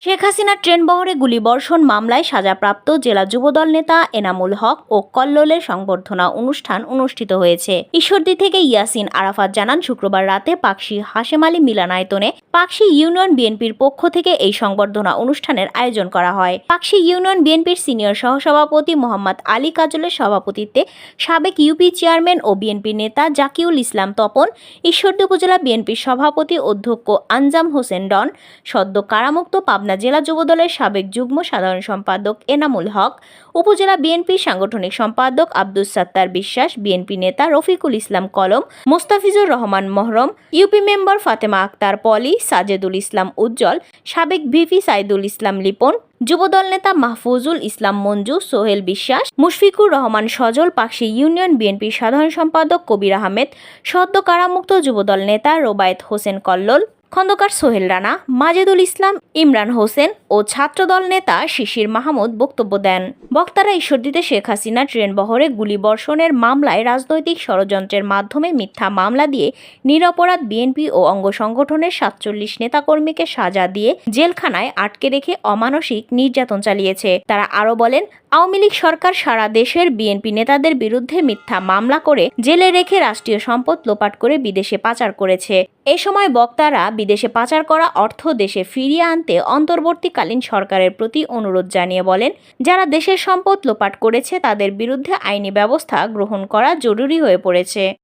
শেখ হাসিনার ট্রেনবহরে গুলিবর্ষণ মামলায় সাজাপ্রাপ্ত জেলা যুবদল নেতা এনামুল হক ও কল্লোলের সংবর্ধনা অনুষ্ঠান অনুষ্ঠিত হয়েছে। ঈশ্বরদী থেকে ইয়াসিন আরাফাত জানান, শুক্রবার রাতে পাকশী হাশেম আলী মিলনায়তনে পাকশী ইউনিয়ন বিএনপির পক্ষ থেকে এই সংবর্ধনা অনুষ্ঠানের আয়োজন করা হয়। পাকশী ইউনিয়ন বিএনপির সিনিয়র সহসভাপতি মোহাম্মদ আলী কাজলের সভাপতিত্বে সাবেক ইউপি চেয়ারম্যান ও বিএনপি নেতা জাকিউল ইসলাম তপন, ঈশ্বরদী উপজেলা বিএনপির সভাপতি অধ্যক্ষ আনজাম হোসেন ডন, সদ্য কারামুক্ত পাবনা জেলা যুবদলের সাবেক যুগ্ম সাধারণ সম্পাদক এনামুল হক, উপজেলা বিএনপির সাংগঠনিক সম্পাদক আব্দুস সাত্তার বিশ্বাস, বিএনপি নেতা রফিকুল ইসলাম কলম, মোস্তাফিজুর রহমান মহরম, ইউপি মেম্বার ফাতেমা আক্তার পলি, সাজেদুল ইসলাম উজ্জ্বল, সাবেক ভিপি সাইদুল ইসলাম লিপন, যুবদল নেতা মাহফুজুল ইসলাম মঞ্জু, সোহেল বিশ্বাস, মুশফিকুর রহমান সজল, পাকশী ইউনিয়ন বিএনপির সাধারণ সম্পাদক কবির আহমেদ, সদ্য কারামুক্ত যুবদল নেতা রোবায়েত হোসেন কল্লোল, খন্দকার সোহেল রানা, মাজেদুল ইসলাম, ইমরান হোসেন ও ছাত্রদল নেতা শিশির মাহমুদ বক্তব্য দেন। বক্তারা ঈশ্বরদীতে শেখ হাসিনা ট্রেনবহরে গুলিবর্ষণের মামলায় রাজনৈতিক ষড়যন্ত্রের মাধ্যমে মিথ্যা মামলা দিয়ে নিরপরাধ বিএনপি ও অঙ্গ সংগঠনের ৪৭ নেতাকর্মীকে সাজা দিয়ে জেলখানায় আটকে রেখে অমানসিক নির্যাতন চালিয়েছে। তারা আরও বলেন, আওয়ামী লীগ সরকার সারা দেশের বিএনপি নেতাদের বিরুদ্ধে মিথ্যা মামলা করে জেলে রেখে রাষ্ট্রীয় সম্পদ লোপাট করে বিদেশে পাচার করেছে। এ সময় বক্তারা বিদেশে পাচার করা অর্থ দেশে ফিরিয়ে আনতে অন্তর্বর্তীকালীন সরকারের প্রতি অনুরোধ জানিয়ে বলেন, যারা দেশের সম্পদ লোপাট করেছে তাদের বিরুদ্ধে আইনি ব্যবস্থা গ্রহণ করা জরুরি হয়ে পড়েছে।